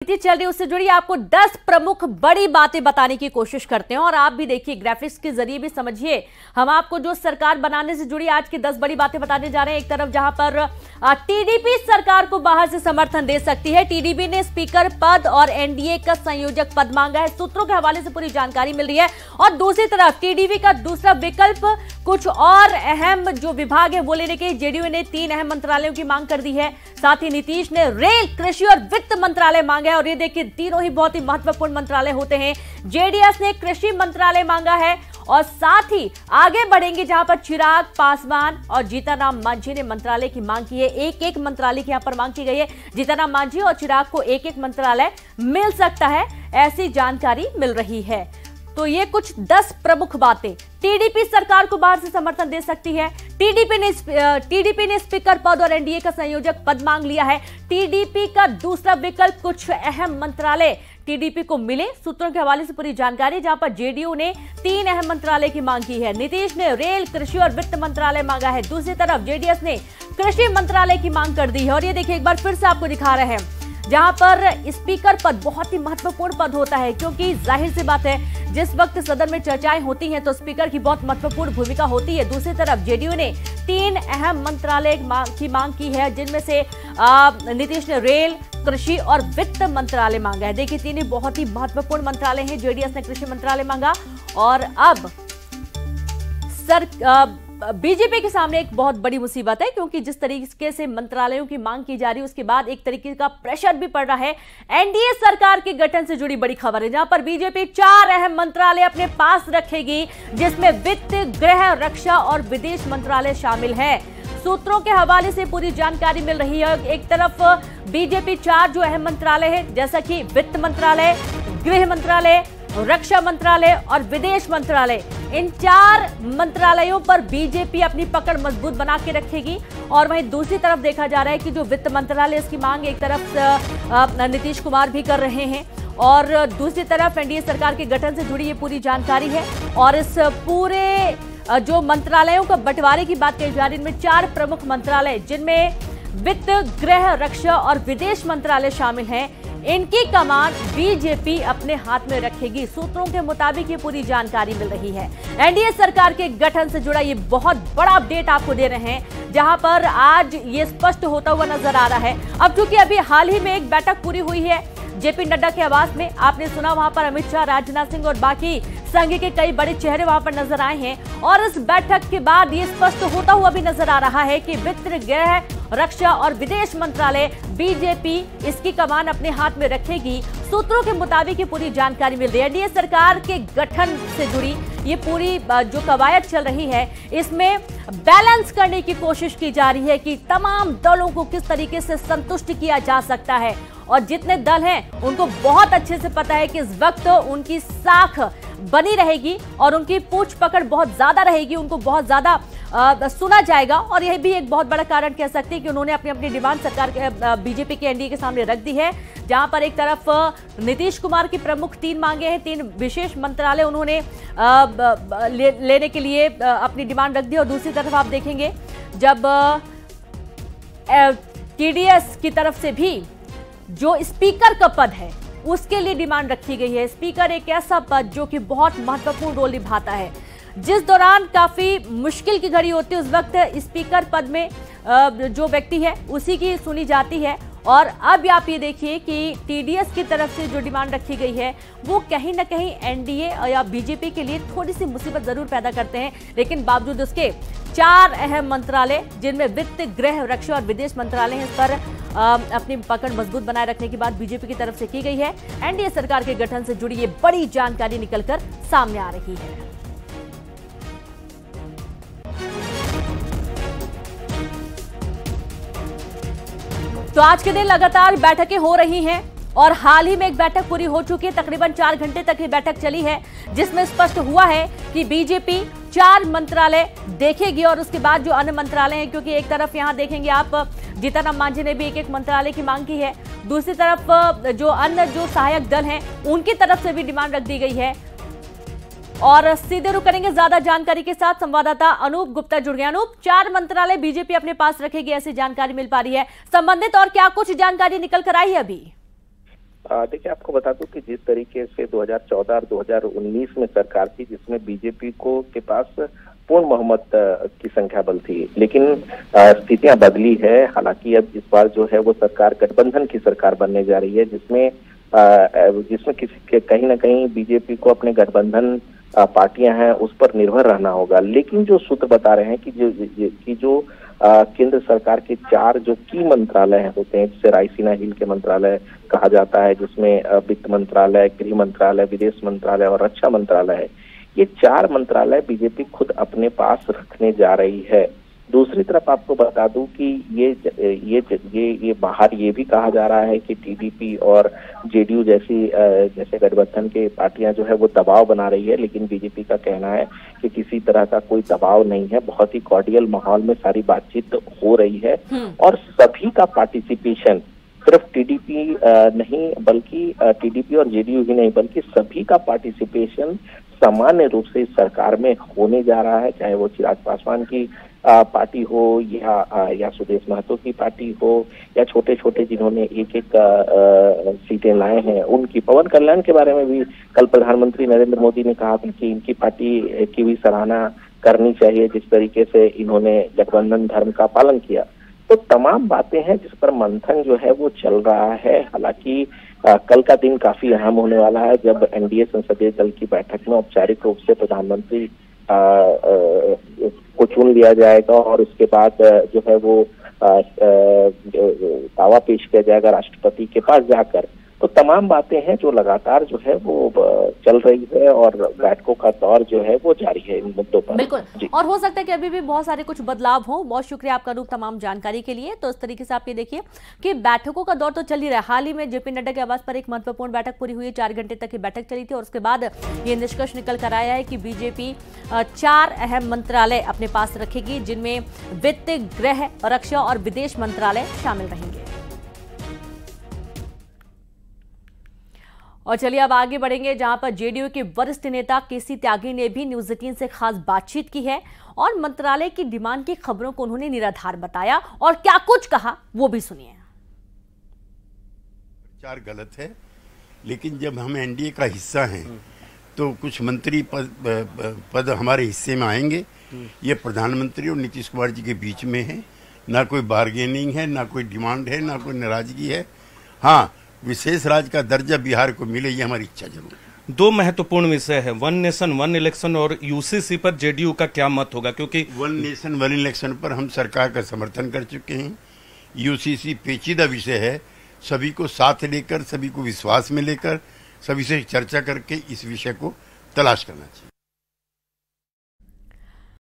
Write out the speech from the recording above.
चल रही उससे जुड़ी आपको 10 प्रमुख बड़ी बातें बताने की कोशिश करते हैं और आप भी देखिए ग्राफिक्स के जरिए भी समझिए। हम आपको जो सरकार बनाने से जुड़ी आज की 10 बड़ी बातें बताने जा रहे हैं। एक तरफ जहां पर टीडीपी सरकार को बाहर से समर्थन दे सकती है, टीडीपी ने स्पीकर पद और एनडीए का संयोजक पद मांगा है, सूत्रों के हवाले से पूरी जानकारी मिल रही है। और दूसरी तरफ टीडीपी का दूसरा विकल्प कुछ और अहम जो विभाग है वो लेने के जेडीयू ने 3 अहम मंत्रालयों की मांग कर दी है। साथ ही नीतीश ने रेल, कृषि और वित्त मंत्रालय मांगा है और ये देखिए तीनों ही बहुत ही महत्वपूर्ण मंत्रालय होते हैं। जेडीएस ने कृषि मंत्रालय मांगा है और साथ ही आगे बढ़ेंगे जहां पर चिराग पासवान और जीतनराम मांझी ने मंत्रालय की मांग की है। एक मंत्रालय की यहां पर मांग की गई है। जीतनराम मांझी और चिराग को एक मंत्रालय मिल सकता है, ऐसी जानकारी मिल रही है। तो ये कुछ 10 प्रमुख बातें। टीडीपी सरकार को बाहर से समर्थन दे सकती है, टीडीपी ने स्पीकर पद और एनडीए का संयोजक पद मांग लिया है। टीडीपी का दूसरा विकल्प कुछ अहम मंत्रालय टीडीपी को मिले, सूत्रों के हवाले से पूरी जानकारी। जहां पर जेडीयू ने 3 अहम मंत्रालय की मांग की है। नीतीश ने रेल, कृषि और वित्त मंत्रालय मांगा है। दूसरी तरफ जेडीएस ने कृषि मंत्रालय की मांग कर दी है। और ये देखिए एक बार फिर से आपको दिखा रहे हैं जहां पर स्पीकर पद बहुत ही महत्वपूर्ण पद होता है, क्योंकि जाहिर सी बात है जिस वक्त सदन में चर्चाएं होती हैं तो स्पीकर की बहुत महत्वपूर्ण भूमिका होती है। दूसरी तरफ जेडीयू ने 3 अहम मंत्रालय की मांग की है, जिनमें से नीतीश ने रेल, कृषि और वित्त मंत्रालय मांगा है। देखिए तीन बहुत ही महत्वपूर्ण मंत्रालय हैं। जेडीएस ने कृषि मंत्रालय मांगा और अब बीजेपी के सामने एक बहुत बड़ी मुसीबत है, क्योंकि जिस तरीके से मंत्रालयों की मांग की जा रही है उसके बाद एक तरीके का प्रेशर भी पड़ रहा है। एनडीए सरकार के गठन से जुड़ी बड़ी खबर है, जहां पर बीजेपी 4 अहम मंत्रालय अपने पास रखेगी, जिसमें वित्त, गृह, रक्षा और विदेश मंत्रालय शामिल है। सूत्रों के हवाले से पूरी जानकारी मिल रही है। एक तरफ बीजेपी 4 जो अहम मंत्रालय है, जैसा कि वित्त मंत्रालय, गृह मंत्रालय, रक्षा मंत्रालय और विदेश मंत्रालय, इन 4 मंत्रालयों पर बीजेपी अपनी पकड़ मजबूत बना के रखेगी। और वहीं दूसरी तरफ देखा जा रहा है कि जो वित्त मंत्रालय, इसकी मांग एक तरफ नीतीश कुमार भी कर रहे हैं और दूसरी तरफ एनडीए सरकार के गठन से जुड़ी ये पूरी जानकारी है। और इस पूरे जो मंत्रालयों का बंटवारे की बात कही जा रही है, इनमें 4 प्रमुख मंत्रालय, जिनमें वित्त, गृह, रक्षा और विदेश मंत्रालय शामिल हैं, इनकी कमान बीजेपी अपने हाथ में रखेगी। सूत्रों के मुताबिक ये पूरी जानकारी मिल रही है। एनडीए सरकार के गठन से जुड़ा ये बहुत बड़ा अपडेट आपको दे रहे हैं, जहां पर आज ये स्पष्ट होता हुआ नजर आ रहा है। अब चूंकि अभी हाल ही में एक बैठक पूरी हुई है जेपी नड्डा के आवास में, आपने सुना वहां पर अमित शाह, राजनाथ सिंह और बाकी संघ के कई बड़े चेहरे वहां पर नजर आए हैं। और इस बैठक के बाद ये स्पष्ट होता हुआ भी नजर आ रहा है कि वित्त, गृह, रक्षा और विदेश मंत्रालय बीजेपी इसकी कमान अपने हाथ में रखेगी। सूत्रों के मुताबिक ये पूरी जानकारी मिल रही है। एनडीए सरकार के गठन से जुड़ी ये पूरी जो कवायद चल रही है, इसमें बैलेंस करने की कोशिश की जा रही है कि तमाम दलों को किस तरीके से संतुष्ट किया जा सकता है। और जितने दल हैं उनको बहुत अच्छे से पता है कि इस वक्त उनकी साख बनी रहेगी और उनकी पूछ पकड़ बहुत ज्यादा रहेगी, उनको बहुत ज्यादा सुना जाएगा। और यह भी एक बहुत बड़ा कारण कह सकते हैं कि उन्होंने अपनी अपनी डिमांड सरकार के बीजेपी के एनडीए के सामने रख दी है। जहां पर एक तरफ नीतीश कुमार की प्रमुख 3 मांगे हैं, 3 विशेष मंत्रालय उन्होंने लेने के लिए अपनी डिमांड रख दी। और दूसरी तरफ आप देखेंगे जब टीडीएस की तरफ से भी जो स्पीकर का पद है उसके लिए डिमांड रखी गई है। स्पीकर एक ऐसा पद जो कि बहुत महत्वपूर्ण रोल निभाता है। जिस दौरान काफी मुश्किल की घड़ी होती है उस वक्त स्पीकर पद में जो व्यक्ति है उसी की सुनी जाती है। और अब आप ये देखिए कि टीडीएस की तरफ से जो डिमांड रखी गई है वो कहीं ना कहीं एनडीए या बीजेपी के लिए थोड़ी सी मुसीबत जरूर पैदा करते हैं, लेकिन बावजूद उसके 4 अहम मंत्रालय, जिनमें वित्त, गृह, रक्षा और विदेश मंत्रालय हैं, इस पर अपनी पकड़ मजबूत बनाए रखने की बात बीजेपी की तरफ से की गई है। एनडीए सरकार के गठन से जुड़ी ये बड़ी जानकारी निकलकर सामने आ रही है। तो आज के दिन लगातार बैठकें हो रही हैं और हाल ही में एक बैठक पूरी हो चुकी है। तकरीबन 4 घंटे तक ये बैठक चली है, जिसमें स्पष्ट हुआ है कि बीजेपी 4 मंत्रालय देखेगी और उसके बाद जो अन्य मंत्रालय हैं, क्योंकि एक तरफ यहां देखेंगे आप जीतनराम मांझी ने भी एक मंत्रालय की मांग की है, दूसरी तरफ जो अन्य जो सहायक दल हैं उनकी तरफ से भी डिमांड रख दी गई है। और सीधे रुक करेंगे ज्यादा जानकारी के साथ, संवाददाता अनूप गुप्ता जुड़ गए। अनूप, 4 मंत्रालय बीजेपी अपने पास रखेगी ऐसी जानकारी मिल पा रही है, संबंधित और क्या कुछ जानकारी निकल कर आई है अभी? देखिए, आपको बता दूं कि जिस तरीके से 2014 और 2019 में सरकार थी, जिसमें बीजेपी को के पास पूर्ण बहुमत की संख्या बल थी, लेकिन स्थितियां बदली है। हालांकि अब इस बार जो है वो सरकार गठबंधन की सरकार बनने जा रही है, जिसमें कहीं ना कहीं बीजेपी को अपने गठबंधन पार्टियां हैं उस पर निर्भर रहना होगा। लेकिन जो सूत्र बता रहे हैं कि जो केंद्र सरकार के 4 जो की मंत्रालय होते हैं, जिसे रायसीना हिल के मंत्रालय कहा जाता है, जिसमें वित्त मंत्रालय, गृह मंत्रालय, विदेश मंत्रालय और रक्षा मंत्रालय है, ये 4 मंत्रालय बीजेपी खुद अपने पास रखने जा रही है। दूसरी तरफ आपको बता दूं कि ये बाहर ये भी कहा जा रहा है कि टीडीपी और जेडीयू जैसे गठबंधन के पार्टियां जो है वो दबाव बना रही है, लेकिन बीजेपी का कहना है कि किसी तरह का कोई दबाव नहीं है, बहुत ही कॉर्डियल माहौल में सारी बातचीत हो रही है और सभी का पार्टिसिपेशन, सिर्फ टीडीपी नहीं बल्कि टीडीपी और जेडीयू ही नहीं बल्कि सभी का पार्टिसिपेशन सामान्य रूप से इस सरकार में होने जा रहा है, चाहे वो चिराग पासवान की पार्टी हो या सुदेश महतो की पार्टी हो या छोटे छोटे जिन्होंने एक सीटें लाए हैं उनकी। पवन कल्याण के बारे में भी कल प्रधानमंत्री नरेंद्र मोदी ने कहा था कि इनकी पार्टी की भी सराहना करनी चाहिए, जिस तरीके से इन्होंने गठबंधन धर्म का पालन किया। तो तमाम बातें हैं जिस पर मंथन जो है वो चल रहा है। हालांकि कल का दिन काफी अहम होने वाला है, जब एनडीए संसदीय दल की बैठक में औपचारिक रूप से प्रधानमंत्री को चुन लिया जाएगा और उसके बाद जो है वो दावा पेश किया जाएगा राष्ट्रपति के पास जाकर। तो तमाम बातें हैं जो लगातार जो है वो चल रही है और बैठकों का दौर जो है वो जारी है इन मुद्दों पर। बिल्कुल, और हो सकता है कि अभी भी बहुत सारे कुछ बदलाव हो। बहुत शुक्रिया आपका रूप तमाम जानकारी के लिए। तो इस तरीके से आप ये देखिए कि बैठकों का दौर तो चल ही रहा है। हाल ही में जेपी नड्डा के आवास पर एक महत्वपूर्ण बैठक पूरी हुई, 4 घंटे तक की बैठक चली थी और उसके बाद ये निष्कर्ष निकल कर आया है कि बीजेपी 4 अहम मंत्रालय अपने पास रखेगी, जिनमें वित्त, गृह, रक्षा और विदेश मंत्रालय शामिल रहेंगे। और चलिए अब आगे बढ़ेंगे, जहां पर जेडीयू के वरिष्ठ नेता केसी त्यागी ने भी न्यूज 18 से खास बातचीत की है और मंत्रालय की डिमांड की खबरों को उन्होंने निराधार बताया और क्या कुछ कहा वो भी सुनिए। प्रचार गलत है, लेकिन जब हम एनडीए का हिस्सा हैं तो कुछ मंत्री पद हमारे हिस्से में आएंगे। ये प्रधानमंत्री और नीतीश कुमार जी के बीच में है, ना कोई बार्गेनिंग है, ना कोई डिमांड है, ना कोई नाराजगी है। हाँ, विशेष राज्य का दर्जा बिहार को मिले, ये हमारी इच्छा जरूर है। 2 महत्वपूर्ण विषय है, 1 नेशन 1 इलेक्शन और यूसीसी पर जेडीयू का क्या मत होगा, क्योंकि 1 नेशन 1 इलेक्शन पर हम सरकार का समर्थन कर चुके हैं। यूसीसी पेचीदा विषय है, सभी को साथ लेकर, सभी को विश्वास में लेकर, सभी से चर्चा करके इस विषय को तलाश करना चाहिए।